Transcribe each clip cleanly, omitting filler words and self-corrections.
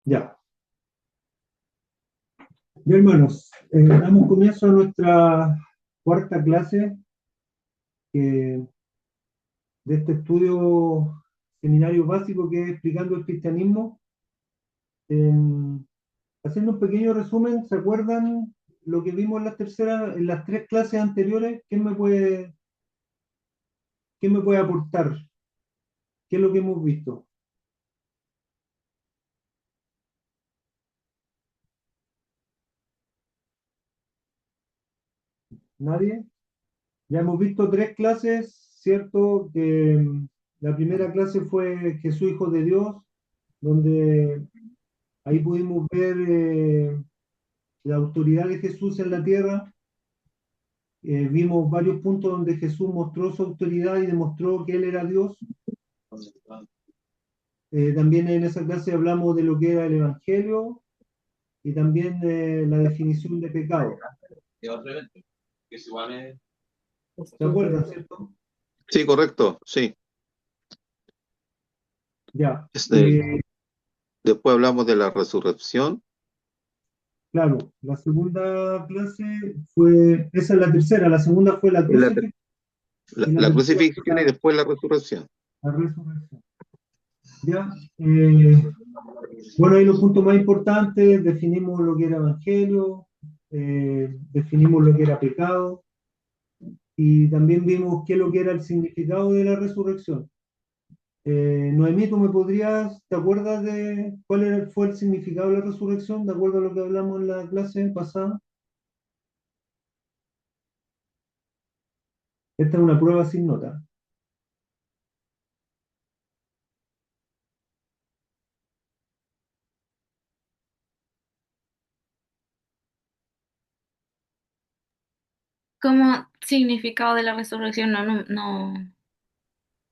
Ya. Bien, hermanos, damos comienzo a nuestra cuarta clase de este estudio seminario básico que es Explicando el Cristianismo. Haciendo un pequeño resumen, ¿se acuerdan lo que vimos en las tres clases anteriores? Qué me puede aportar? ¿Qué es lo que hemos visto? ¿Nadie? Ya hemos visto tres clases, ¿cierto? La primera clase fue Jesús, Hijo de Dios, donde ahí pudimos ver la autoridad de Jesús en la tierra. Vimos varios puntos donde Jesús mostró su autoridad y demostró que Él era Dios. También en esa clase hablamos de lo que era el Evangelio y también de la definición de pecado. ¿Se acuerdan, cierto? Sí, correcto, sí. Ya. Después hablamos de la resurrección. Claro, la segunda clase esa es la tercera, la segunda fue la La, crucifixión y la la tercera fue crucifixión y después la resurrección. la resurrección. Ya, bueno, ahí los puntos más importantes, definimos lo que era evangelio, definimos lo que era pecado y también vimos qué es lo que era el significado de la resurrección. Noemí, ¿te acuerdas de fue el significado de la resurrección, de acuerdo a lo que hablamos en la clase pasada? Esta es una prueba sin nota. Como significado de la resurrección, no.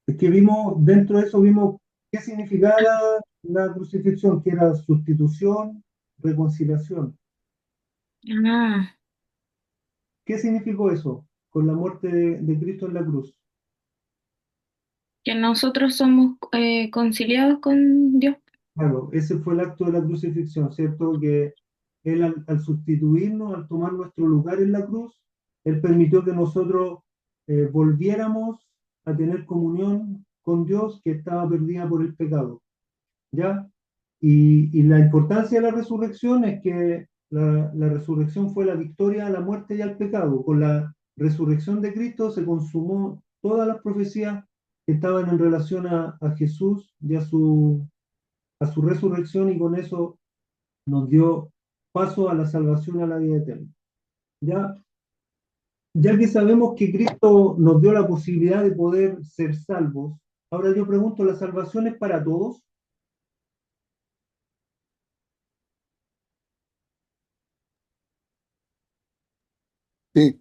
Es que dentro de eso vimos qué significaba la crucifixión, que era sustitución, reconciliación. Ah, ¿Qué significó eso con la muerte de Cristo en la cruz? que nosotros somos conciliados con Dios. Claro, ese fue el acto de la crucifixión, ¿cierto? Que Él al sustituirnos, al tomar nuestro lugar en la cruz, Él permitió que nosotros volviéramos a tener comunión con Dios que estaba perdida por el pecado. ¿Ya? Y la importancia de la resurrección es que la resurrección fue la victoria a la muerte y al pecado. Con la resurrección de Cristo se consumó todas las profecías que estaban en relación a Jesús y a su resurrección y con eso nos dio paso a la salvación, a la vida eterna. Ya, ya que sabemos que Cristo nos dio la posibilidad de poder ser salvos, ahora yo pregunto, ¿la salvación es para todos? Sí,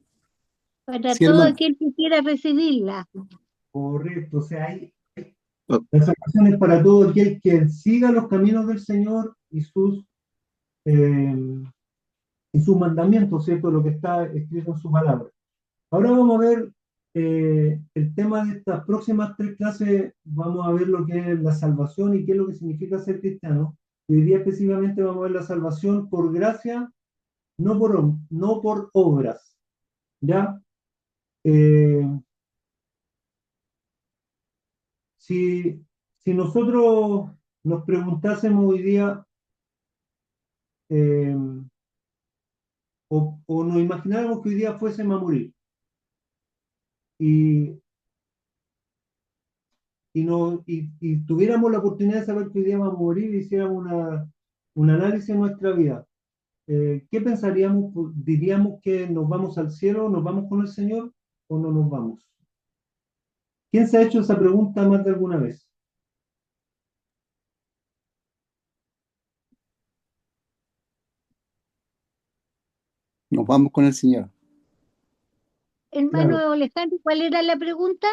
Para sí, todo hermano. aquel que quiera recibirla. Correcto, o sea, la salvación es para todo aquel que siga los caminos del Señor eh, y sus mandamientos, ¿cierto? Lo que está escrito en su palabra. Ahora vamos a ver el tema de estas próximas tres clases, vamos a ver lo que es la salvación y qué es lo que significa ser cristiano. Y hoy día específicamente vamos a ver la salvación por gracia, no por obras, ¿ya? Eh, si, si nosotros nos preguntásemos hoy día, eh, o nos imagináramos que hoy día fuésemos a morir y, y tuviéramos la oportunidad de saber que hoy día vamos a morir y hiciéramos un análisis de nuestra vida, ¿qué pensaríamos? ¿Diríamos que nos vamos al cielo, nos vamos con el Señor o no nos vamos? ¿Quién se ha hecho esa pregunta más de alguna vez? Nos vamos con el Señor. Hermano Claro, Alejandro, ¿cuál era la pregunta?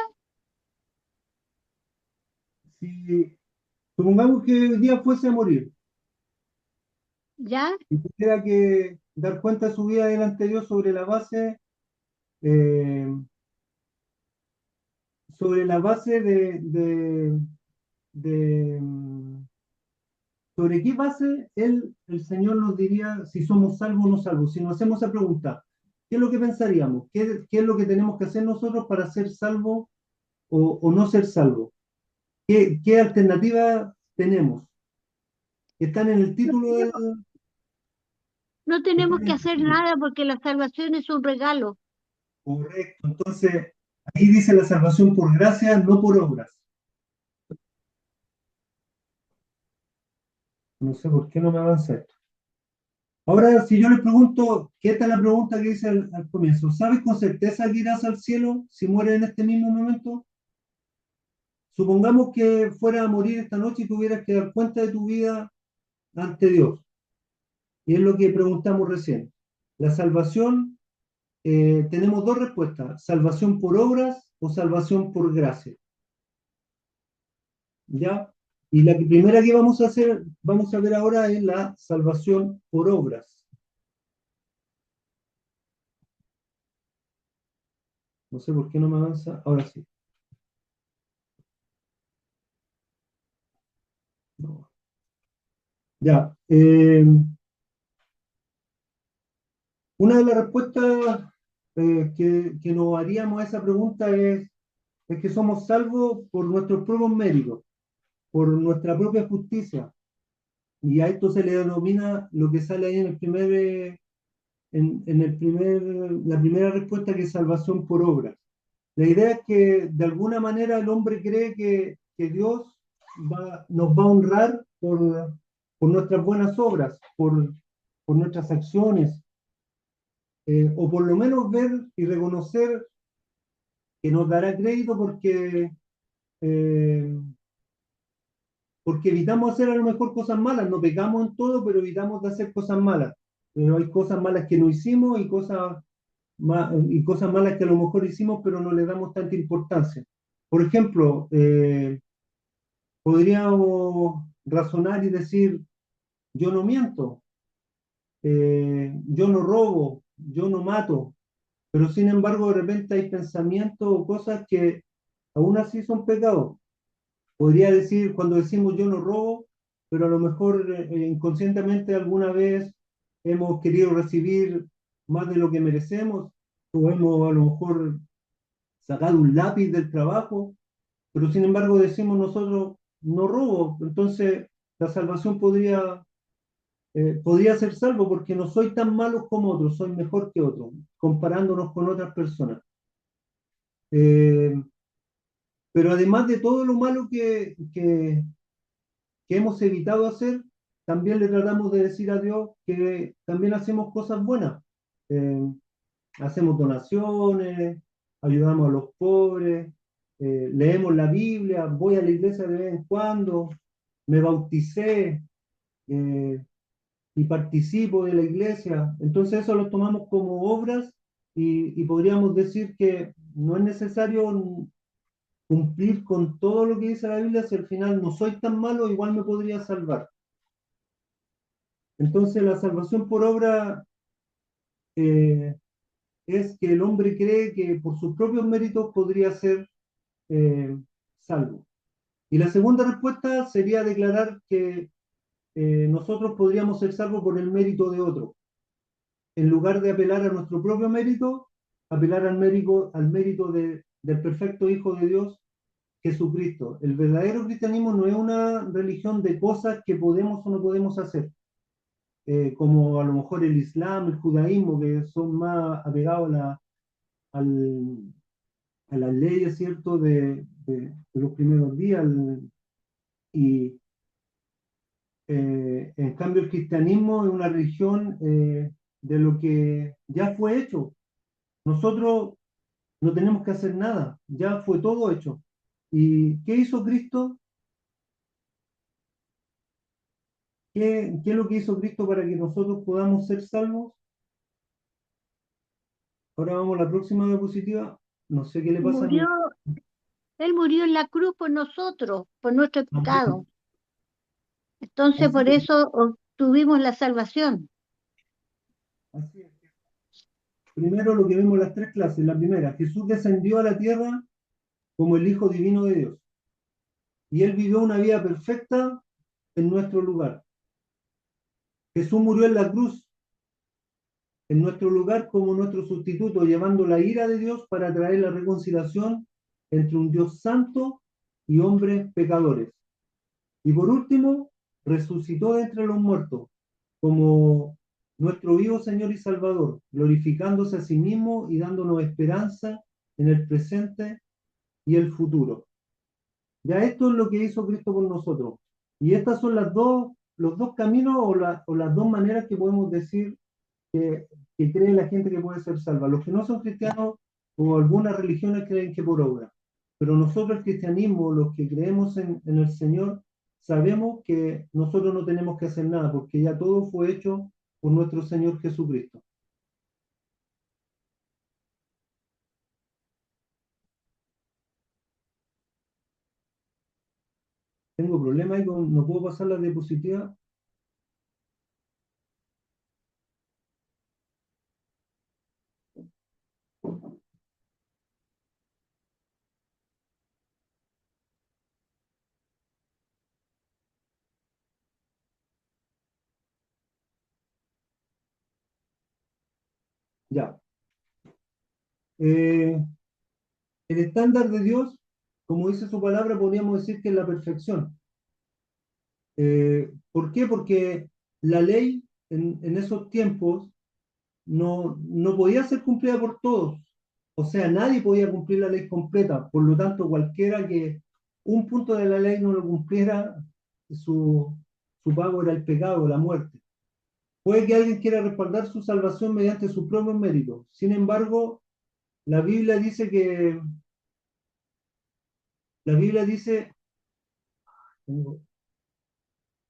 si supongamos que hoy día fuese a morir ¿Ya? y tuviera que dar cuenta de su vida delante de Dios eh, sobre la base de, ¿Sobre qué base el Señor nos diría si somos salvos o no salvos? Si nos hacemos esa pregunta, ¿qué es lo que pensaríamos? ¿Qué es lo que tenemos que hacer nosotros para ser salvos o no ser salvos? ¿Qué alternativa tenemos? Que están en el No título del... tenemos, no tenemos están en que el hacer título. nada porque la salvación es un regalo. Correcto. Entonces, ahí dice la salvación por gracia, no por obras. No sé por qué no me avanza esto. Ahora, si yo le pregunto, ¿qué está la pregunta que dice al comienzo? ¿Sabes con certeza que irás al cielo si mueres en este mismo momento? Supongamos que fueras a morir esta noche y tuvieras que dar cuenta de tu vida ante Dios. Y es lo que preguntamos recién. La salvación, tenemos dos respuestas: salvación por obras o salvación por gracia. ¿Ya? Y la primera que vamos a hacer, vamos a ver ahora, es la salvación por obras. No sé por qué no me avanza. Ahora sí. No. Ya. Una de las respuestas que nos haríamos a esa pregunta es que somos salvos por nuestros propios méritos, por nuestra propia justicia. Y a esto se le denomina lo que sale ahí en el primer, la primera respuesta, que es salvación por obras. La idea es que de alguna manera el hombre cree que Dios nos va a honrar por nuestras buenas obras, por nuestras acciones, o por lo menos ver y reconocer que nos dará crédito eh, porque evitamos hacer a lo mejor cosas malas. No pecamos en todo, pero evitamos de hacer cosas malas. Pero hay cosas malas que no hicimos y cosas malas que a lo mejor hicimos, pero no le damos tanta importancia. Por ejemplo, podríamos razonar y decir: yo no miento, yo no robo, yo no mato, pero sin embargo de repente hay pensamientos o cosas que aún así son pecados. Podría decir, cuando decimos yo no robo, pero a lo mejor inconscientemente alguna vez hemos querido recibir más de lo que merecemos, o hemos a lo mejor sacado un lápiz del trabajo, pero sin embargo decimos nosotros no robo. Entonces la salvación podría ser salvo porque no soy tan malo como otros, soy mejor que otros, comparándonos con otras personas. Eh, pero además de todo lo malo que hemos evitado hacer, también le tratamos de decir a Dios que también hacemos cosas buenas. Eh, Hacemos donaciones, ayudamos a los pobres, leemos la Biblia, voy a la iglesia de vez en cuando, me bauticé y participo de la iglesia. Entonces eso lo tomamos como obras y podríamos decir que no es necesario cumplir con todo lo que dice la Biblia si al final no soy tan malo, igual me podría salvar. Entonces la salvación por obra eh, es que el hombre cree que por sus propios méritos podría ser eh, salvo. Y la segunda respuesta sería declarar que nosotros podríamos ser salvos por el mérito de otro. En lugar de apelar a nuestro propio mérito, apelar al mérito del perfecto Hijo de Dios, Jesucristo. El verdadero cristianismo no es una religión de cosas que podemos o no podemos hacer, como a lo mejor el Islam, el judaísmo, que son más apegados al, a las leyes, ¿cierto?, de los primeros días. Y en cambio el cristianismo es una religión de lo que ya fue hecho. Nosotros no tenemos que hacer nada, ya fue todo hecho. ¿Y qué hizo Cristo? ¿Qué es lo que hizo Cristo para que nosotros podamos ser salvos? Ahora vamos a la próxima diapositiva. No sé qué le pasa a Murió, mi... Él murió en la cruz por nosotros, por nuestro pecado. Entonces Así por es, eso obtuvimos la salvación. así es. Primero lo que vemos en las tres clases. La primera: Jesús descendió a la tierra como el Hijo Divino de Dios. Y Él vivió una vida perfecta en nuestro lugar. Jesús murió en la cruz en nuestro lugar como nuestro sustituto, llevando la ira de Dios para traer la reconciliación entre un Dios santo y hombres pecadores. Y por último, resucitó de entre los muertos como nuestro vivo Señor y Salvador, glorificándose a sí mismo y dándonos esperanza en el presente y el futuro. Ya esto es lo que hizo Cristo por nosotros. Y estas son los dos caminos o las dos maneras que podemos decir que, que cree la gente que puede ser salva. Los que no son cristianos o algunas religiones creen que por obra. Pero nosotros el cristianismo, los que creemos en el Señor, sabemos que nosotros no tenemos que hacer nada porque ya todo fue hecho por nuestro Señor Jesucristo. Tengo problemas ahí, no puedo pasar la diapositiva. Ya. El estándar de Dios, como dice su palabra, podríamos decir que es la perfección. ¿Por qué? Porque la ley en esos tiempos no podía ser cumplida por todos. O sea, nadie podía cumplir la ley completa. Por lo tanto, cualquiera que un punto de la ley no lo cumpliera, su pago era el pecado, la muerte. Puede que alguien quiera respaldar su salvación mediante sus propios méritos. Sin embargo, la Biblia dice que, la Biblia dice,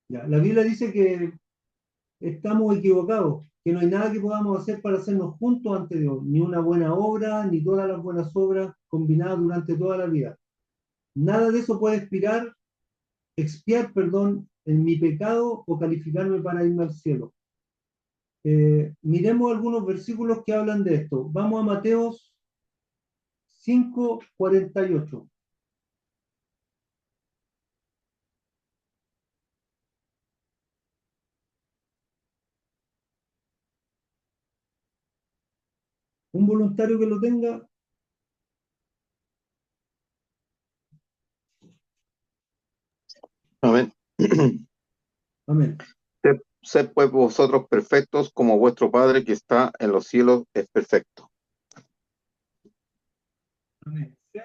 la Biblia dice que estamos equivocados, que no hay nada que podamos hacer para hacernos juntos ante Dios, ni una buena obra, ni todas las buenas obras combinadas durante toda la vida. Nada de eso puede expiar, perdón, en mi pecado o calificarme para irme al cielo. Miremos algunos versículos que hablan de esto. Vamos a Mateos 5:48. Un voluntario que lo tenga, Amén. amén. Sed pues vosotros perfectos como vuestro Padre que está en los cielos es perfecto. Amén. Sed,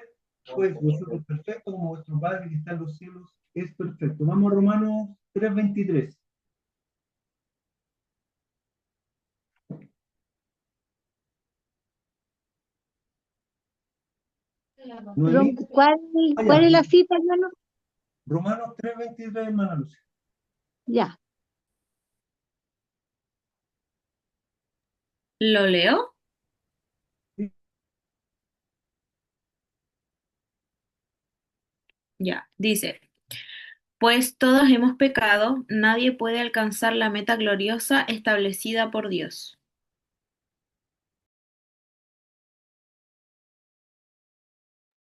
pues vosotros perfectos como vuestro Padre que está en los cielos es perfecto. Vamos a Romanos 3:23. Noemí, ¿Cuál es la cita, hermano? Romanos 3:23, hermana Lucia. Ya. ¿Lo leo? Ya, dice, pues todos hemos pecado, nadie puede alcanzar la meta gloriosa establecida por Dios.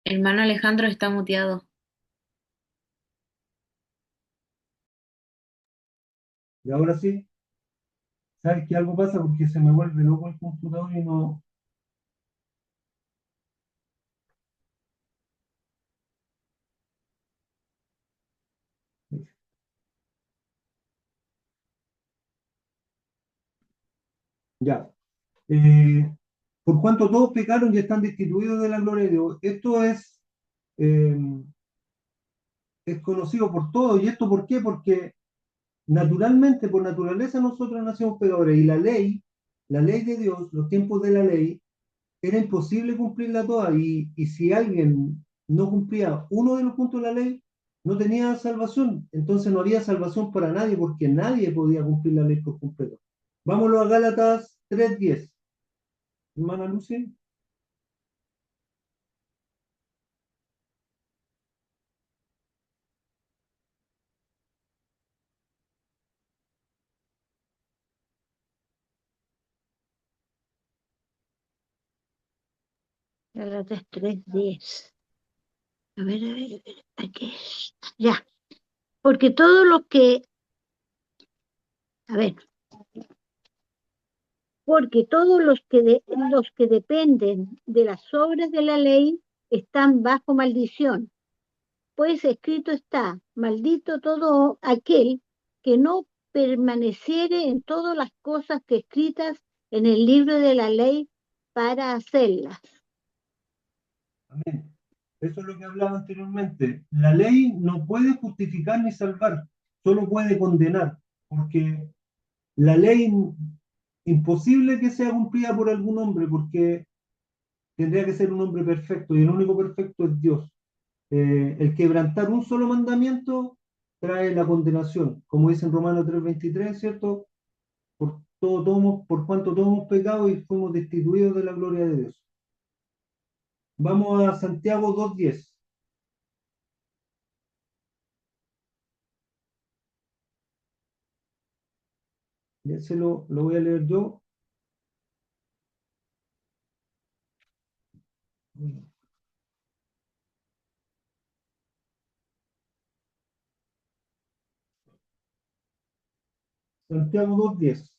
Hermano Alejandro está muteado. Y ahora sí, ¿sabes que algo pasa? Porque se me vuelve loco el computador y no. Ya. Eh, por cuanto todos pecaron y están destituidos de la gloria de Dios. Esto eh, es conocido por todos. ¿Y esto por qué? Porque naturalmente, por naturaleza, nosotros nacemos pecadores. Y la ley de Dios, los tiempos de la ley, era imposible cumplirla toda. Y si alguien no cumplía uno de los puntos de la ley, no tenía salvación. Entonces no había salvación para nadie, porque nadie podía cumplir la ley por completo. Vámonos a Gálatas 3:10. Hermana Lucy. Gálatas 3:10. A ver, aquí está. Ya. Porque todo lo que, a ver, porque todos los que dependen de las obras de la ley están bajo maldición. Pues escrito está, maldito todo aquel que no permaneciere en todas las cosas que escritas en el libro de la ley para hacerlas. Amén. Eso es lo que hablaba anteriormente. La ley no puede justificar ni salvar, solo puede condenar, porque la ley imposible que sea cumplida por algún hombre, porque tendría que ser un hombre perfecto y el único perfecto es Dios. El quebrantar un solo mandamiento trae la condenación, como dice en Romanos 3:23, ¿cierto? Por cuanto todos hemos pecado y fuimos destituidos de la gloria de Dios. Vamos a Santiago 2:10. Ya lo voy a leer yo. Santiago 2:10.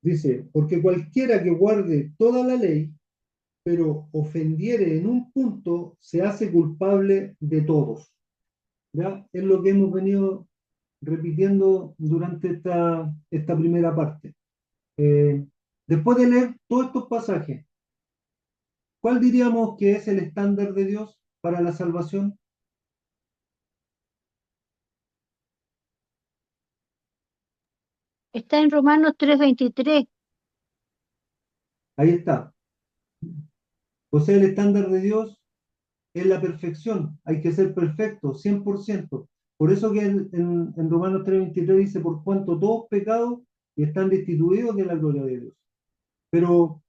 Dice, porque cualquiera que guarde toda la ley, pero ofendiere en un punto, se hace culpable de todos. ¿Ya? Es lo que hemos venido repitiendo durante esta primera parte. Después de leer todos estos pasajes, ¿cuál diríamos que es el estándar de Dios para la salvación? Está en Romanos 3:23. Ahí está. O sea, el estándar de Dios es la perfección. Hay que ser perfecto, 100%. Por eso que en Romanos 3:23 dice, por cuanto todos pecados y están destituidos de la gloria de Dios. Pero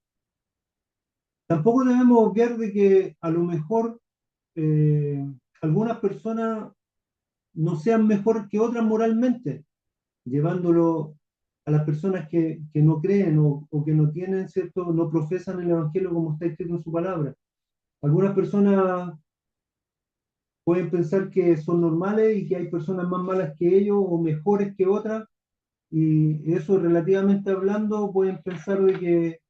tampoco debemos obviar de que a lo mejor eh, algunas personas no sean mejor que otras moralmente, llevándolo a las personas que no creen o que no tienen, ¿cierto? No profesan el Evangelio como está escrito en su palabra. Algunas personas pueden pensar que son normales y que hay personas más malas que ellos o mejores que otras, y eso relativamente hablando pueden pensar de que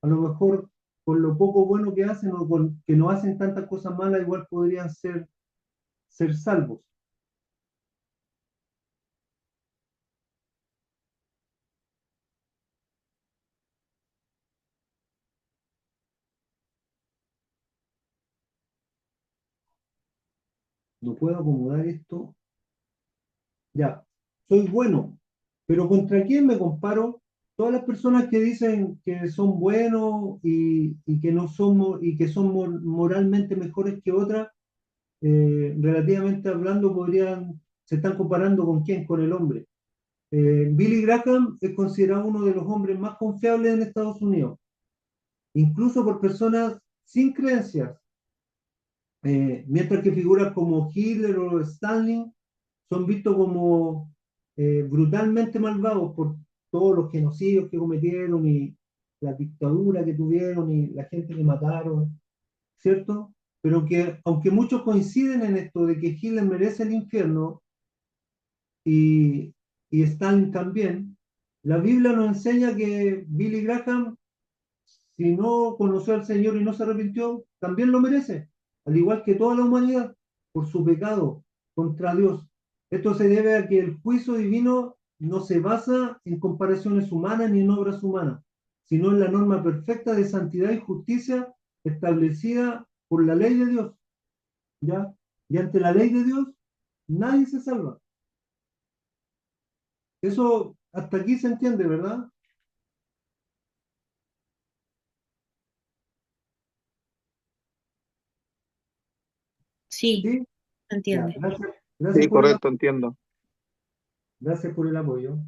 a lo mejor con lo poco bueno que hacen o con que no hacen tantas cosas malas, igual podrían ser salvos. No puedo acomodar esto. Ya, soy bueno, pero ¿contra quién me comparo? Todas las personas que dicen que son buenos y que no somos y que son moralmente mejores que otras, relativamente hablando, se están comparando con quién, con el hombre. Billy Graham es considerado uno de los hombres más confiables en Estados Unidos, incluso por personas sin creencias, mientras que figuras como Hitler o Stalin son vistos como brutalmente malvados por todos los genocidios que cometieron y la dictadura que tuvieron y la gente que mataron, ¿cierto? Pero que aunque muchos coinciden en esto de que Hitler merece el infierno y, y Stalin también, la Biblia nos enseña que Billy Graham, si no conoció al Señor y no se arrepintió, también lo merece, al igual que toda la humanidad, por su pecado contra Dios. Esto se debe a que el juicio divino no se basa en comparaciones humanas ni en obras humanas, sino en la norma perfecta de santidad y justicia establecida por la ley de Dios. ¿Ya? Y ante la ley de Dios, nadie se salva. Eso hasta aquí se entiende, ¿verdad? Sí, Sí, se ya, entiende. Sí, por correcto, entiendo. gracias por el apoyo.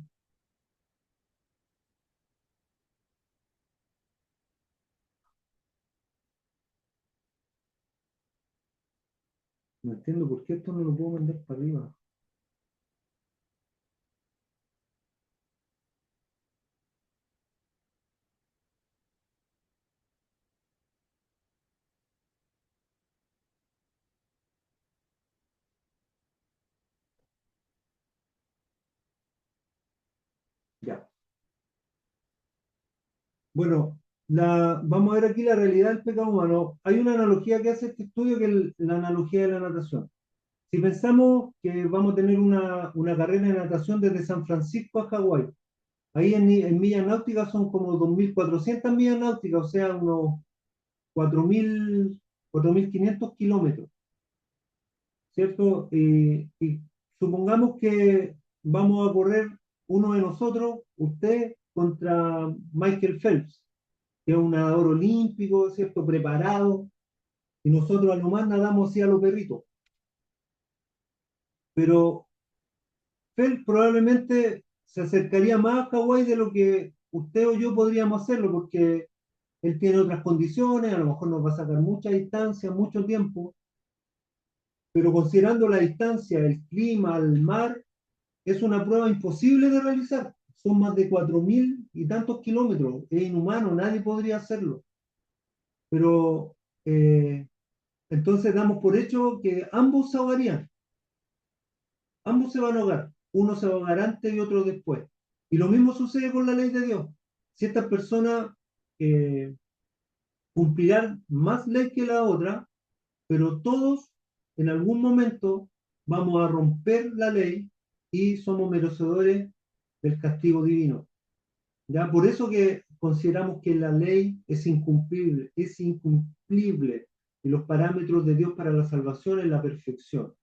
No entiendo por qué esto no lo puedo mandar para arriba. Ya. Bueno, vamos a ver aquí la realidad del pecado humano. Hay una analogía que hace este estudio que es la analogía de la natación. Si pensamos que vamos a tener una carrera de natación desde San Francisco a Hawái, ahí en millas náuticas son como 2.400 millas náuticas, o sea, unos 4.500 kilómetros, ¿cierto? Y supongamos que vamos a correr uno de nosotros, usted, contra Michael Phelps, que es un nadador olímpico, ¿cierto? Preparado, y nosotros a lo más nadamos así a los perritos. Pero Phelps probablemente se acercaría más a Hawái de lo que usted o yo podríamos hacerlo, porque él tiene otras condiciones, a lo mejor nos va a sacar mucha distancia, mucho tiempo, pero considerando la distancia, el clima, el mar, es una prueba imposible de realizar. Son más de 4.000 y tantos kilómetros, es inhumano, nadie podría hacerlo. Pero entonces damos por hecho que ambos se ahogarían, ambos se van a ahogar, uno se va a ahogar antes y otro después. Y lo mismo sucede con la ley de Dios. Si estas personas eh, cumplirán más ley que la otra, pero todos en algún momento vamos a romper la ley y somos merecedores del castigo divino. ¿Ya? Por eso que consideramos que la ley es incumplible, y los parámetros de Dios para la salvación es la perfección.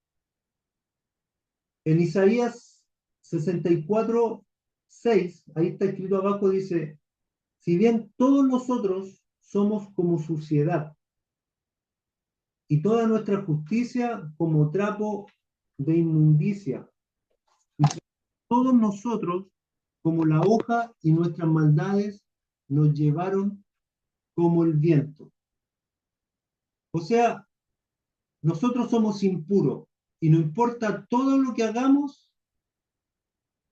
En Isaías 64:6, ahí está escrito abajo, dice, si bien todos nosotros somos como suciedad, y toda nuestra justicia como trapo de inmundicia, y todos nosotros como la hoja, y nuestras maldades nos llevaron como el viento. O sea, nosotros somos impuros, y no importa todo lo que hagamos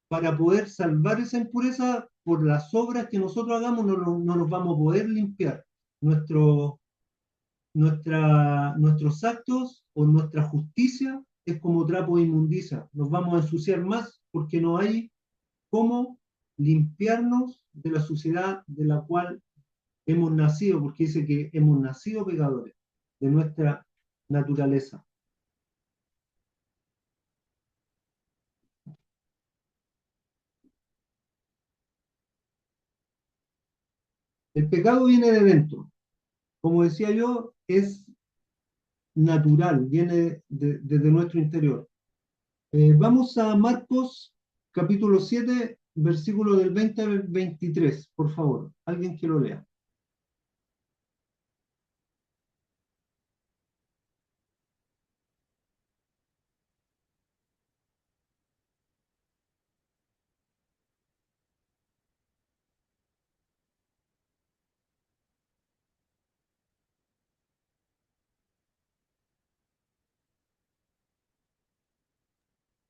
para poder salvar esa impureza, por las obras que nosotros hagamos no nos vamos a poder limpiar. Nuestros actos o nuestra justicia es como trapo de inmundicia. Nos vamos a ensuciar más porque no hay cómo limpiarnos de la suciedad de la cual hemos nacido, porque dice que hemos nacido pecadores de nuestra naturaleza. El pecado viene de dentro. Como decía yo, es natural, viene desde nuestro interior. Vamos a Marcos capítulo 7, versículo del 20 al 23, por favor. Alguien que lo lea.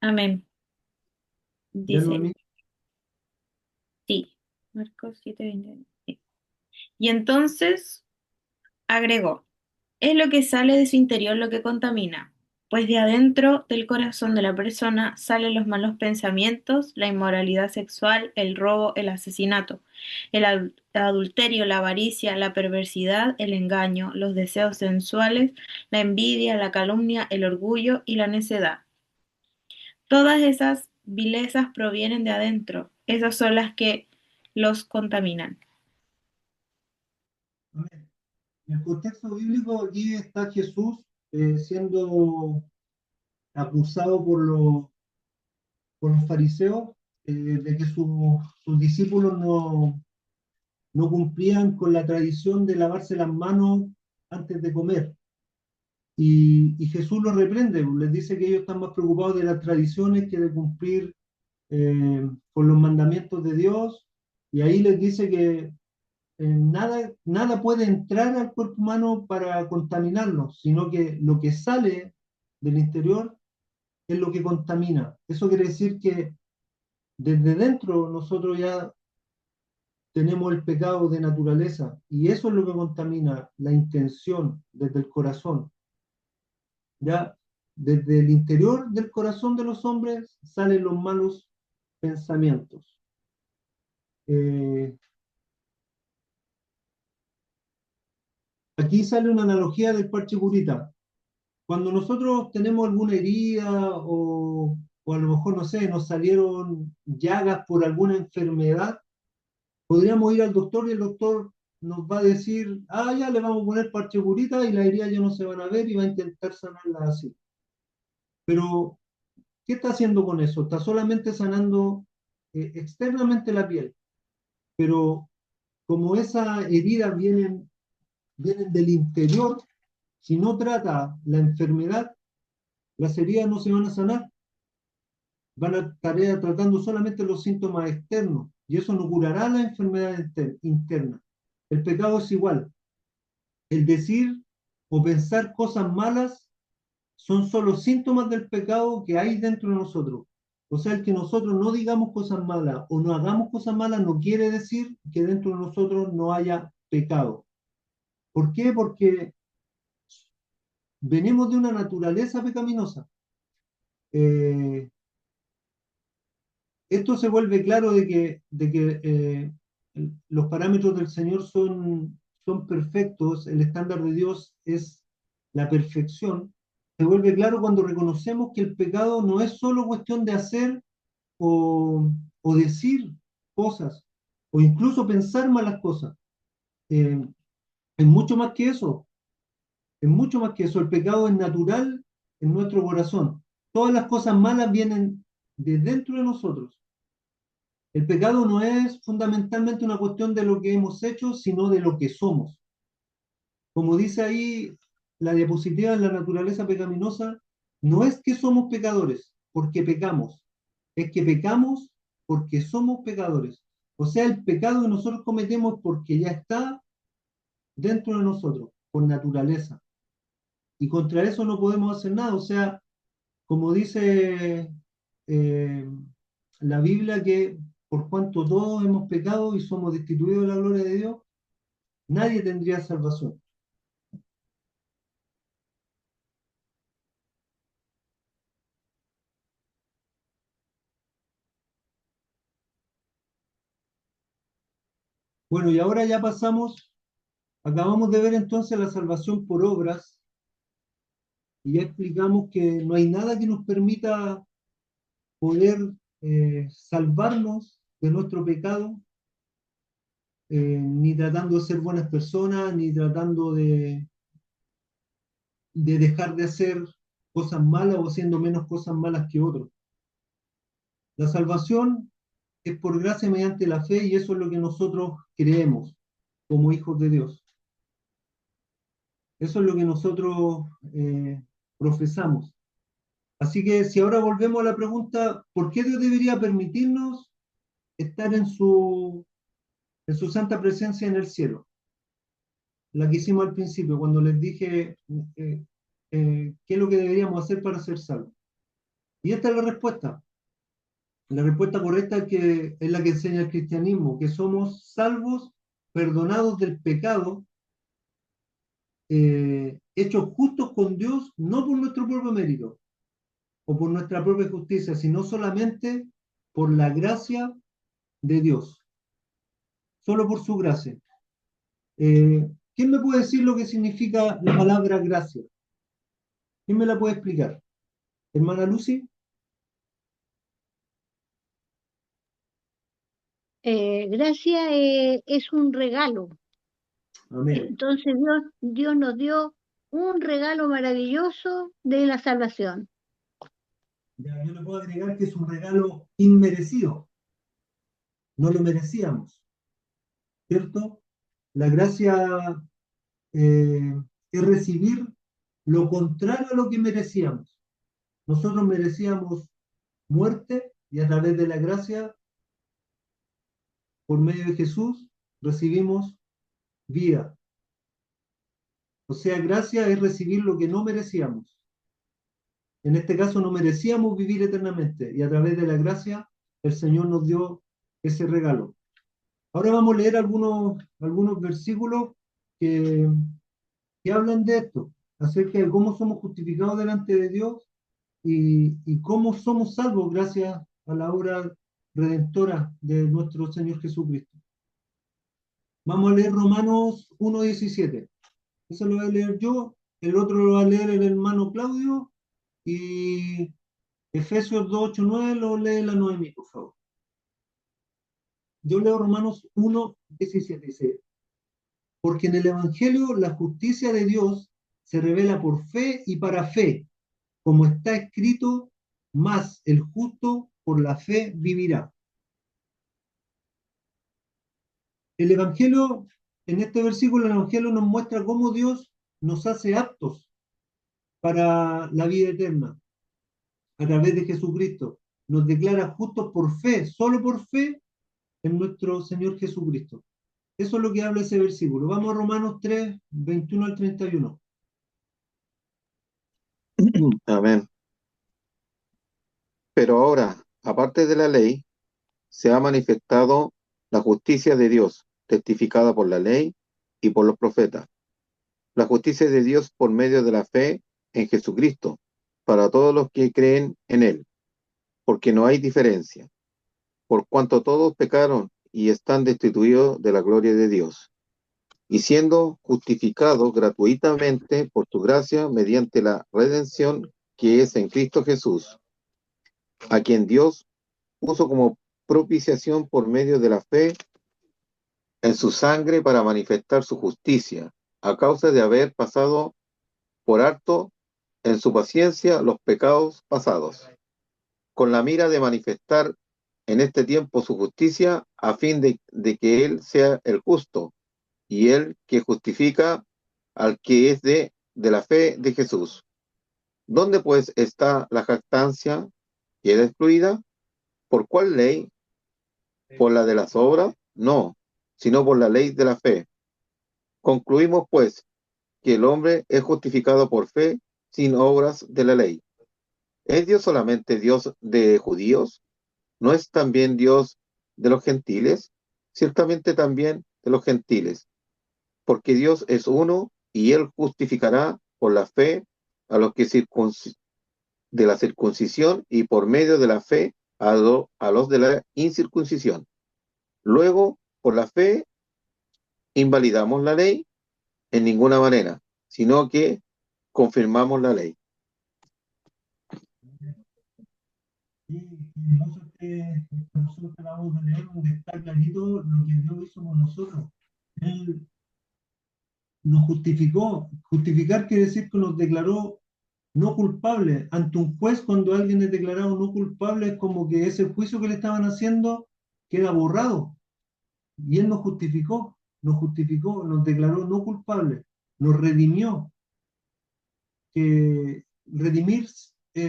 Amén. Ya lo Dice, sí, Marcos 7:20. Sí. Y entonces agregó, es lo que sale de su interior lo que contamina, pues de adentro del corazón de la persona salen los malos pensamientos, la inmoralidad sexual, el robo, el asesinato, el adulterio, la avaricia, la perversidad, el engaño, los deseos sensuales, la envidia, la calumnia, el orgullo y la necedad. Todas esas vilezas provienen de adentro, esas son las que los contaminan. Amén. En el contexto bíblico aquí está Jesús siendo acusado por los fariseos de que sus discípulos no cumplían con la tradición de lavarse las manos antes de comer. Y Jesús los reprende, les dice que ellos están más preocupados de las tradiciones que de cumplir con los mandamientos de Dios, y ahí les dice que nada puede entrar al cuerpo humano para contaminarlo, sino que lo que sale del interior es lo que contamina. Eso quiere decir que desde dentro nosotros ya tenemos el pecado de naturaleza, y eso es lo que contamina la intención desde el corazón. Ya desde el interior del corazón de los hombres salen los malos pensamientos. Eh, aquí sale una analogía del parche curita. Cuando nosotros tenemos alguna herida o a lo mejor, no sé, nos salieron llagas por alguna enfermedad, podríamos ir al doctor y el doctor nos va a decir, ah, ya le vamos a poner parche curita y las heridas ya no se van a ver y va a intentar sanarlas así. Pero, ¿qué está haciendo con eso? Está solamente sanando externamente la piel, pero como esas heridas vienen del interior, si no trata la enfermedad, las heridas no se van a sanar, van a estar tratando solamente los síntomas externos, y eso no curará la enfermedad interna. El pecado es igual. El decir o pensar cosas malas son solo síntomas del pecado que hay dentro de nosotros. O sea, el que nosotros no digamos cosas malas o no hagamos cosas malas no quiere decir que dentro de nosotros no haya pecado. ¿Por qué? Porque venimos de una naturaleza pecaminosa. Eh, Esto se vuelve claro de que los parámetros del Señor son perfectos, el estándar de Dios es la perfección. Se vuelve claro cuando reconocemos que el pecado no es solo cuestión de hacer o decir cosas, o incluso pensar malas cosas. Eh, es mucho más que eso, es mucho más que eso. El pecado es natural en nuestro corazón. Todas las cosas malas vienen de dentro de nosotros. El pecado no es fundamentalmente una cuestión de lo que hemos hecho, sino de lo que somos. Como dice ahí la diapositiva en la naturaleza pecaminosa, no es que somos pecadores porque pecamos, es que pecamos porque somos pecadores. O sea, el pecado que nosotros cometemos porque ya está dentro de nosotros, por naturaleza. Y contra eso no podemos hacer nada. O sea, como dice eh, la Biblia, que por cuanto todos hemos pecado y somos destituidos de la gloria de Dios, nadie tendría salvación. Bueno, y ahora ya acabamos de ver entonces la salvación por obras, y ya explicamos que no hay nada que nos permita poder salvarnos de nuestro pecado, ni tratando de ser buenas personas, ni tratando de dejar de hacer cosas malas o haciendo menos cosas malas que otros. La salvación es por gracia mediante la fe y eso es lo que nosotros creemos como hijos de Dios. Eso es lo que nosotros profesamos. Así que si ahora volvemos a la pregunta, ¿por qué Dios debería permitirnos estar en su santa presencia en el cielo? La que hicimos al principio, cuando les dije qué es lo que deberíamos hacer para ser salvos. Y esta es la respuesta. La respuesta correcta es la que enseña el cristianismo, que somos salvos, perdonados del pecado, hechos justos con Dios, no por nuestro propio mérito o por nuestra propia justicia, sino solamente por la gracia de Dios, solo por su gracia. ¿Quién me puede decir lo que significa la palabra gracia? ¿Quién me la puede explicar? Hermana Lucy. Gracia es un regalo. Amén. Entonces Dios nos dio un regalo maravilloso de la salvación. Ya, yo le puedo agregar que es un regalo inmerecido. No lo merecíamos, ¿cierto? La gracia es recibir lo contrario a lo que merecíamos. Nosotros merecíamos muerte y a través de la gracia, por medio de Jesús, recibimos vida. O sea, gracia es recibir lo que no merecíamos. En este caso no merecíamos vivir eternamente y a través de la gracia el Señor nos dio ese regalo. Ahora vamos a leer algunos versículos que, que hablan de esto, acerca de cómo somos justificados delante de Dios y cómo somos salvos gracias a la obra redentora de nuestro Señor Jesucristo. Vamos a leer Romanos 1:17. Eso lo voy a leer yo, el otro lo va a leer el hermano Claudio, y Efesios 2, 8, 9 lo lee la Noemí, por favor. Yo leo Romanos 1, 17, dice, porque en el Evangelio la justicia de Dios se revela por fe y para fe, como está escrito, más el justo por la fe vivirá. El Evangelio, en este versículo, el Evangelio nos muestra cómo Dios nos hace aptos para la vida eterna a través de Jesucristo. Nos declara justos por fe, solo por fe en nuestro Señor Jesucristo. Eso es lo que habla ese versículo. Vamos a Romanos 3, 21 al 31. Amén. Pero ahora, aparte de la ley, se ha manifestado la justicia de Dios, testificada por la ley y por los profetas. La justicia de Dios por medio de la fe en Jesucristo, para todos los que creen en Él, porque no hay diferencia, por cuanto todos pecaron y están destituidos de la gloria de Dios, y siendo justificados gratuitamente por su gracia mediante la redención que es en Cristo Jesús, a quien Dios puso como propiciación por medio de la fe en su sangre para manifestar su justicia, a causa de haber pasado por alto en su paciencia los pecados pasados, con la mira de manifestar en este tiempo su justicia, a fin de que Él sea el justo, y Él que justifica al que es de la fe de Jesús. ¿Dónde pues está la jactancia? ¿Queda excluida? ¿Por cuál ley? ¿Por la de las obras? No, sino por la ley de la fe. Concluimos pues que el hombre es justificado por fe sin obras de la ley. ¿Es Dios solamente Dios de judíos? ¿No es también Dios de los gentiles? Ciertamente también de los gentiles, porque Dios es uno y Él justificará por la fe a los que de la circuncisión y por medio de la fe a los de la incircuncisión. Luego, por la fe, invalidamos la ley en ninguna manera, sino que confirmamos la ley. Y hermoso esta porción que acabamos de leer, donde está clarito lo que Dios hizo con nosotros. Él nos justificó. Justificar quiere decir que nos declaró no culpable ante un juez. Cuando alguien es declarado no culpable, es como que ese juicio que le estaban haciendo queda borrado. Y Él nos justificó, nos declaró no culpable, nos redimió. Que redimir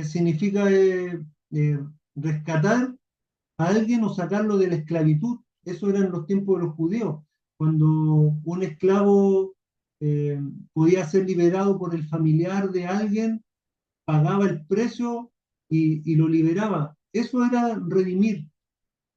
significa eh, rescatar a alguien o sacarlo de la esclavitud. Eso era en los tiempos de los judíos, cuando un esclavo eh, podía ser liberado por el familiar de alguien, pagaba el precio y lo liberaba. Eso era redimir.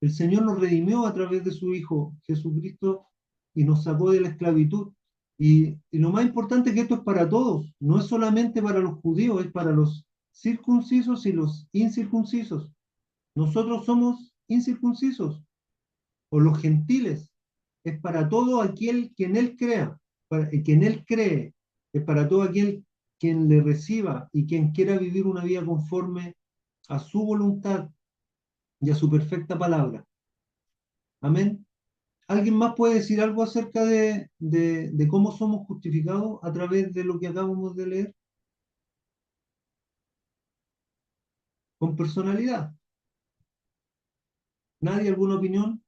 El Señor nos redimió a través de su Hijo Jesucristo y nos sacó de la esclavitud. Y lo más importante es que esto es para todos, no es solamente para los judíos, es para los circuncisos y los incircuncisos. Nosotros somos incircuncisos o los gentiles. Es para todo aquel quien Él crea, quien Él cree. Es para todo aquel quien le reciba y quien quiera vivir una vida conforme a su voluntad y a su perfecta palabra. Amén. ¿Alguien más puede decir algo acerca de cómo somos justificados a través de lo que acabamos de leer? Con personalidad. ¿Nadie? ¿Alguna opinión?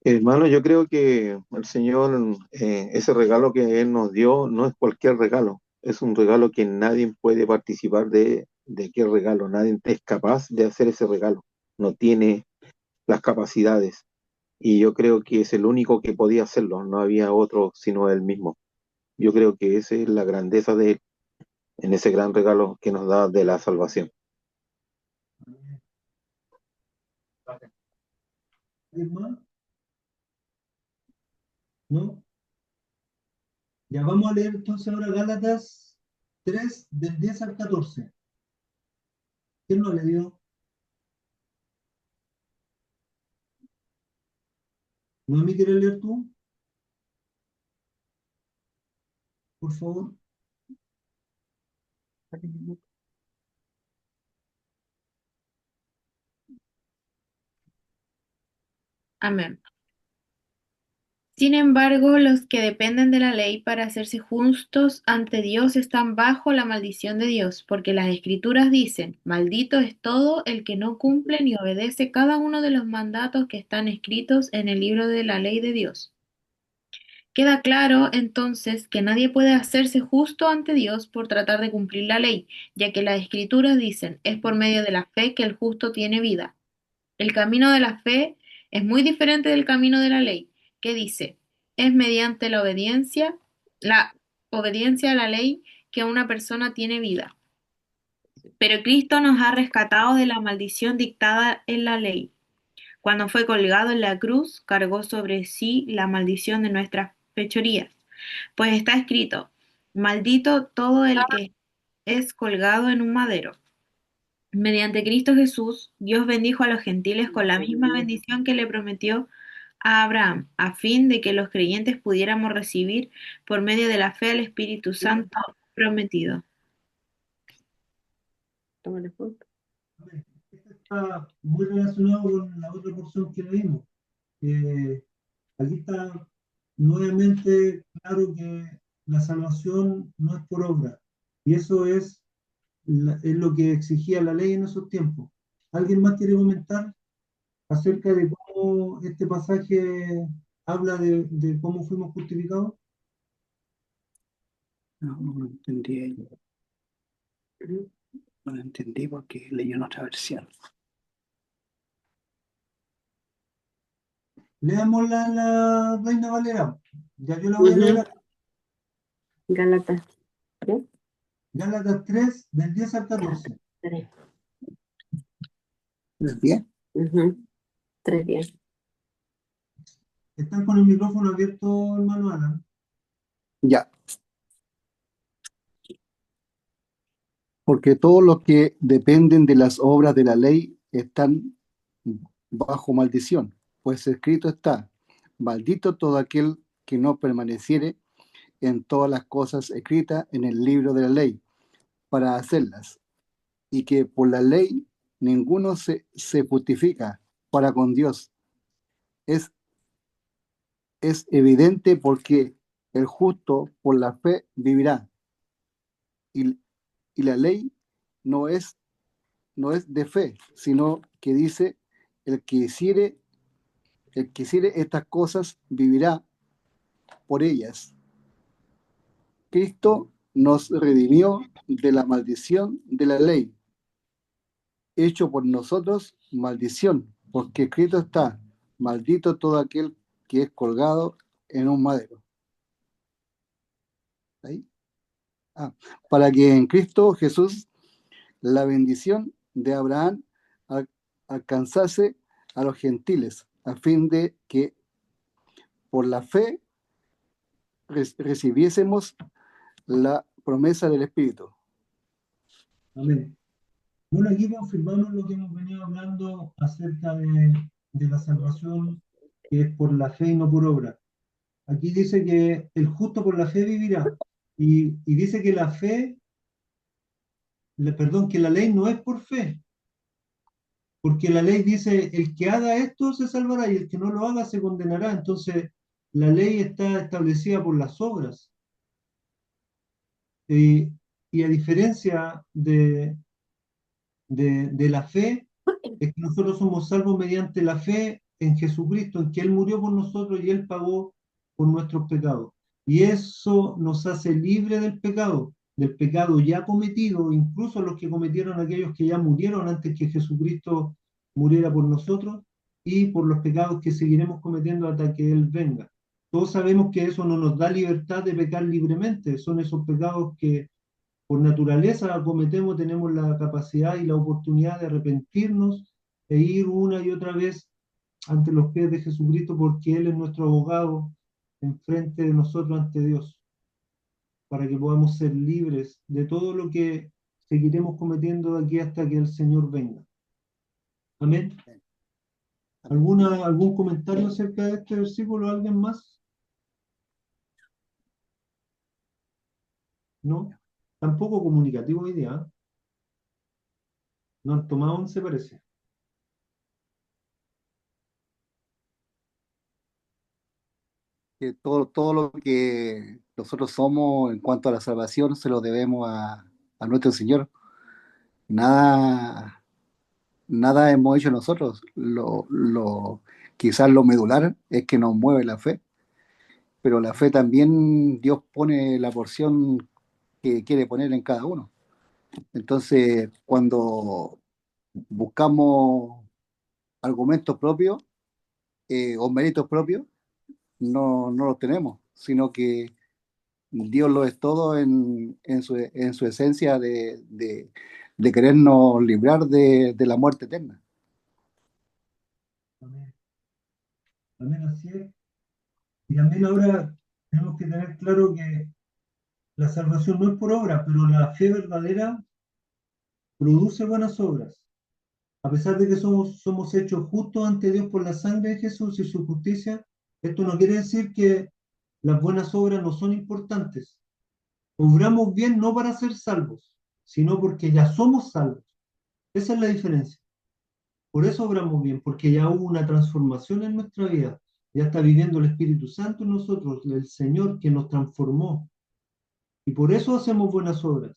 Hermano, yo creo que el Señor, ese regalo que Él nos dio, no es cualquier regalo, es un regalo que nadie puede participar de aquel regalo, nadie es capaz de hacer ese regalo, no tiene las capacidades, y yo creo que es el único que podía hacerlo, no había otro sino Él mismo. Yo creo que esa es la grandeza de Él, en ese gran regalo que nos da de la salvación. ¿Alguien más? ¿No? Ya vamos a leer entonces ahora Gálatas 3, del 10 al 14. ¿Quién lo leyó? ¿Noemi, quieres leer tú, por favor? Amén. Sin embargo, los que dependen de la ley para hacerse justos ante Dios están bajo la maldición de Dios, porque las Escrituras dicen, maldito es todo el que no cumple ni obedece cada uno de los mandatos que están escritos en el libro de la ley de Dios. Queda claro, entonces, que nadie puede hacerse justo ante Dios por tratar de cumplir la ley, ya que las Escrituras dicen, es por medio de la fe que el justo tiene vida. El camino de la fe es muy diferente del camino de la ley, que dice, es mediante la obediencia a la ley que una persona tiene vida. Pero Cristo nos ha rescatado de la maldición dictada en la ley. Cuando fue colgado en la cruz, cargó sobre sí la maldición de nuestras fechorías. Pues está escrito, maldito todo el que es colgado en un madero. Mediante Cristo Jesús, Dios bendijo a los gentiles con la misma bendición que le prometió a Abraham, a fin de que los creyentes pudiéramos recibir por medio de la fe al Espíritu Santo prometido. Amén. Esto está muy relacionado con la otra porción que leímos. Aquí está nuevamente claro que la salvación no es por obra. Y eso es lo que exigía la ley en esos tiempos. ¿Alguien más quiere comentar acerca de cómo este pasaje habla de cómo fuimos justificados? No, no lo entendí. No lo entendí porque leí en otra versión. Leamos la Reina Valera. Ya yo la voy a leer acá. Gálatas Gálatas 3, del 10 al 14. 3. ¿Bien? 3:10. ¿Están con el micrófono abierto, hermano Alan? Ya. Porque todos los que dependen de las obras de la ley están bajo maldición, pues escrito está, maldito todo aquel que no permaneciere en todas las cosas escritas en el libro de la ley, para hacerlas, y que por la ley ninguno se justifica para con Dios. Es evidente porque el justo por la fe vivirá, y la ley no es de fe, sino que dice, el que hiciere estas cosas vivirá por ellas. Cristo nos redimió de la maldición de la ley, hecho por nosotros maldición, porque escrito está, maldito todo aquel que es colgado en un madero. ¿Ahí? Para que en Cristo Jesús la bendición de Abraham alcanzase a los gentiles, a fin de que por la fe recibiésemos la promesa del Espíritu. Amén. Bueno, aquí confirmamos lo que hemos venido hablando acerca de la salvación, que es por la fe y no por obra. Aquí dice que el justo por la fe vivirá. Y dice que la fe, perdón, que la ley no es por fe. Porque la ley dice, el que haga esto se salvará y el que no lo haga se condenará. Entonces, la ley está establecida por las obras. Y a diferencia de la fe, es que nosotros somos salvos mediante la fe en Jesucristo, en que Él murió por nosotros y Él pagó por nuestros pecados. Y eso nos hace libres del pecado ya cometido, incluso los que cometieron aquellos que ya murieron antes que Jesucristo muriera por nosotros, y por los pecados que seguiremos cometiendo hasta que Él venga. Todos sabemos que eso no nos da libertad de pecar libremente, son esos pecados que por naturaleza cometemos, tenemos la capacidad y la oportunidad de arrepentirnos e ir una y otra vez ante los pies de Jesucristo, porque Él es nuestro abogado enfrente de nosotros ante Dios, para que podamos ser libres de todo lo que seguiremos cometiendo de aquí hasta que el Señor venga. Amén. ¿Algún comentario acerca de este versículo? ¿Alguien más? ¿No? Tampoco comunicativo hoy día. ¿Eh? No han tomado 11, parece. Que todo lo que nosotros somos en cuanto a la salvación se lo debemos a nuestro Señor. Nada, nada hemos hecho nosotros. Quizás lo medular es que nos mueve la fe, pero la fe también Dios pone la porción que quiere poner en cada uno. Entonces, cuando buscamos argumentos propios o méritos propios, no los tenemos, sino que Dios lo es todo en su esencia de querernos librar de la muerte eterna. Amén. Amén, así es. Y también ahora tenemos que tener claro que la salvación no es por obra, pero la fe verdadera produce buenas obras. A pesar de que somos hechos justos ante Dios por la sangre de Jesús y su justicia, esto no quiere decir que las buenas obras no son importantes. Obramos bien no para ser salvos, sino porque ya somos salvos. Esa es la diferencia. Por eso obramos bien, porque ya hubo una transformación en nuestra vida. Ya está viviendo el Espíritu Santo en nosotros, el Señor que nos transformó. Y por eso hacemos buenas obras.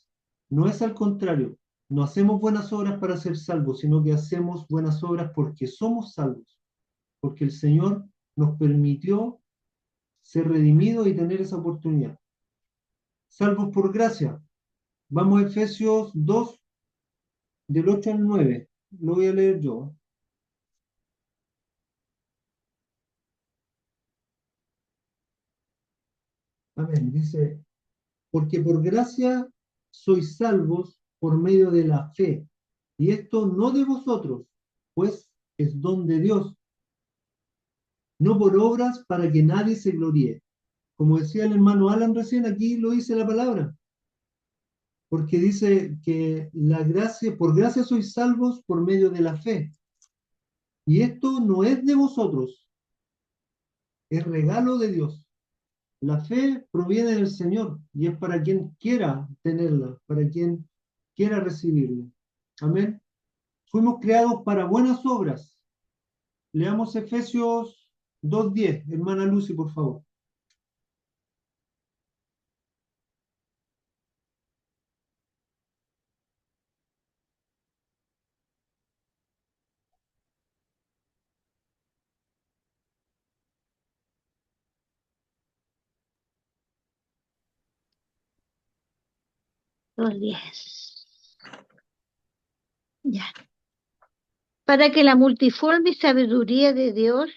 No es al contrario, no hacemos buenas obras para ser salvos, sino que hacemos buenas obras porque somos salvos, porque el Señor nos permitió ser redimidos y tener esa oportunidad. Salvos por gracia. Vamos a Efesios 2, del 8 al 9. Lo voy a leer yo. Amén. Dice, porque por gracia sois salvos por medio de la fe. Y esto no de vosotros, pues es don de Dios, no por obras para que nadie se gloríe. Como decía el hermano Alan recién, aquí lo dice la palabra, porque dice que por gracia sois salvos por medio de la fe. Y esto no es de vosotros, es regalo de Dios. La fe proviene del Señor y es para quien quiera tenerla, para quien quiera recibirla. Amén. Fuimos creados para buenas obras. Leamos Efesios 2:10. Hermana Lucy, por favor. Los 10. Ya. Para que la multiforme sabiduría de Dios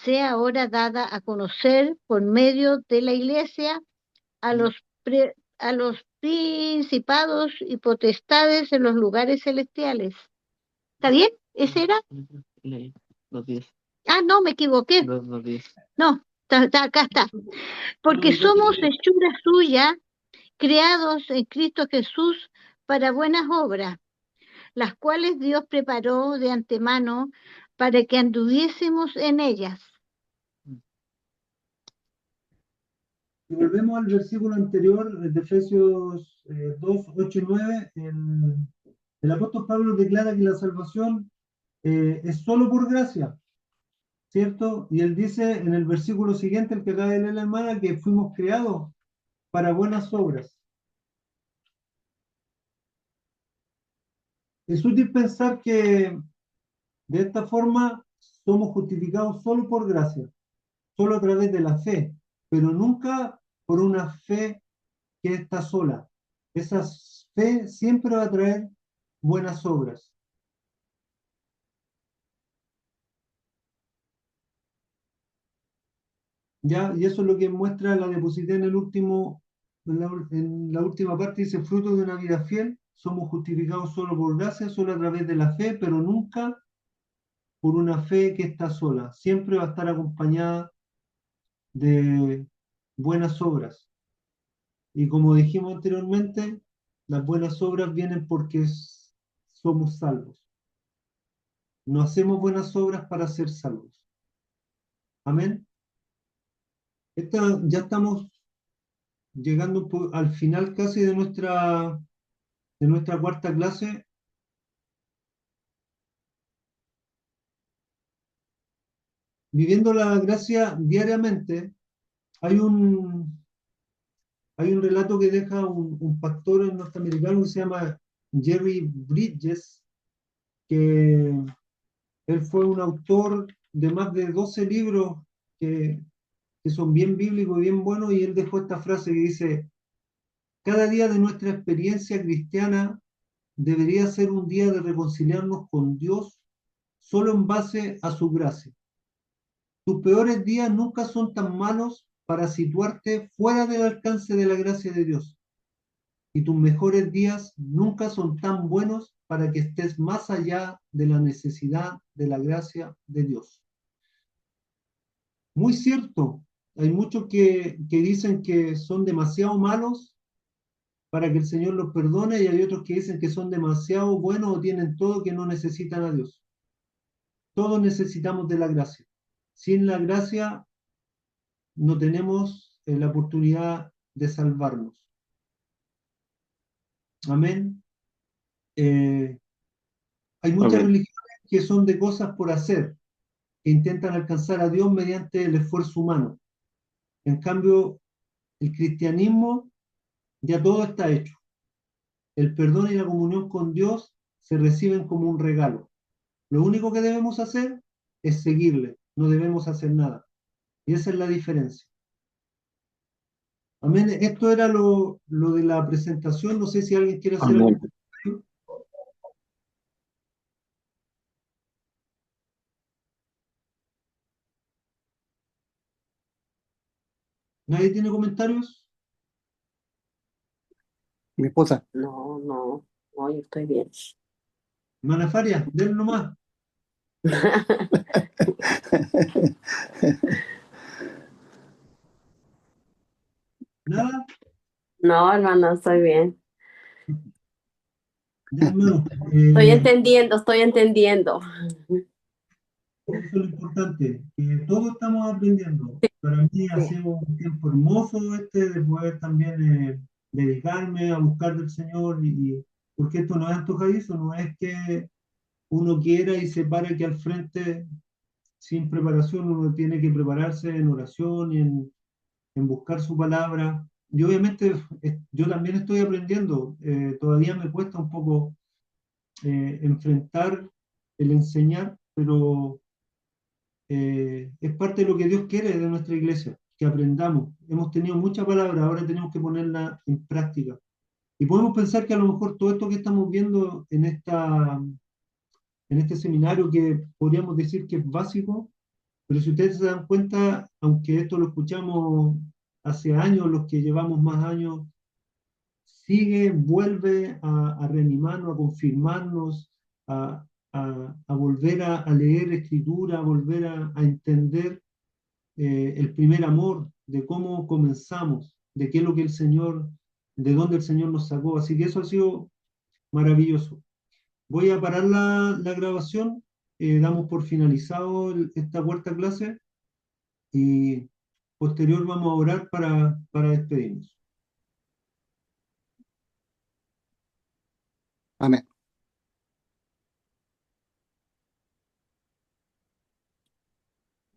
sea ahora dada a conocer por medio de la Iglesia a los principados y potestades en los lugares celestiales. ¿Está bien? ¿Ese era? Los 10. Ah, no, me equivoqué. Los 10. No, acá está. Porque somos hechura suya, creados en Cristo Jesús para buenas obras, las cuales Dios preparó de antemano para que anduviésemos en ellas. Si volvemos al versículo anterior de Efesios 2, 8 y 9, el apóstol Pablo declara que la salvación es solo por gracia, ¿cierto? Y él dice en el versículo siguiente, el que acaba de leer la hermana, que fuimos creados para buenas obras. Es útil pensar que de esta forma somos justificados solo por gracia, solo a través de la fe, pero nunca por una fe que está sola. Esa fe siempre va a traer buenas obras. ¿Ya? Y eso es lo que muestra la diapositiva en la última parte, dice, fruto de una vida fiel, somos justificados solo por gracia, solo a través de la fe, pero nunca por una fe que está sola. Siempre va a estar acompañada de buenas obras. Y como dijimos anteriormente, las buenas obras vienen porque somos salvos. no hacemos buenas obras para ser salvos. Amén. Ya estamos llegando al final casi de nuestra cuarta clase. Viviendo la gracia diariamente, hay hay un relato que deja un pastor norteamericano que se llama Jerry Bridges, que él fue un autor de más de 12 libros que, que son bien bíblicos y bien buenos, y él dejó esta frase que dice: cada día de nuestra experiencia cristiana debería ser un día de reconciliarnos con Dios solo en base a su gracia. Tus peores días nunca son tan malos para situarte fuera del alcance de la gracia de Dios. Y tus mejores días nunca son tan buenos para que estés más allá de la necesidad de la gracia de Dios. Muy cierto. Hay muchos que dicen que son demasiado malos para que el Señor los perdone, y hay otros que dicen que son demasiado buenos o tienen todo, que no necesitan a Dios. Todos necesitamos de la gracia. Sin la gracia no tenemos la oportunidad de salvarnos. Amén. Hay muchas Amén. religiones que son de cosas por hacer, que intentan alcanzar a Dios mediante el esfuerzo humano. En cambio, el cristianismo ya todo está hecho. El perdón y la comunión con Dios se reciben como un regalo. Lo único que debemos hacer es seguirle, no debemos hacer nada. Y esa es la diferencia. Amén. Esto era lo de la presentación. No sé si alguien quiere hacer algún Amén. comentario. ¿Nadie tiene comentarios? Mi esposa. No, no, no, yo estoy bien. Hermana Faria, denle nomás. ¿Nada? No, hermano, estoy bien. Ya, hermano. Estoy entendiendo, estoy entendiendo. Eso es lo importante, que todos estamos aprendiendo. Para mí ha Sí, sido un tiempo hermoso de poder también dedicarme a buscar del Señor, porque esto no es antojadizo, no es que uno quiera y se pare aquí al frente sin preparación. Uno tiene que prepararse en oración y en buscar su palabra. Y obviamente yo también estoy aprendiendo. Todavía me cuesta un poco enfrentar el enseñar, pero es parte de lo que Dios quiere de nuestra iglesia, que aprendamos. Hemos tenido mucha palabra, ahora tenemos que ponerla en práctica. Y podemos pensar que a lo mejor todo esto que estamos viendo en este seminario, que podríamos decir que es básico, pero si ustedes se dan cuenta, aunque esto lo escuchamos hace años, los que llevamos más años, sigue, vuelve a reanimarnos, a confirmarnos, a volver a leer escritura, a volver a entender el primer amor, de cómo comenzamos, de qué es lo que el Señor, de dónde el Señor nos sacó. Así que eso ha sido maravilloso. Voy a parar la grabación, damos por finalizado esta cuarta clase, y posterior vamos a orar para despedirnos. Amén.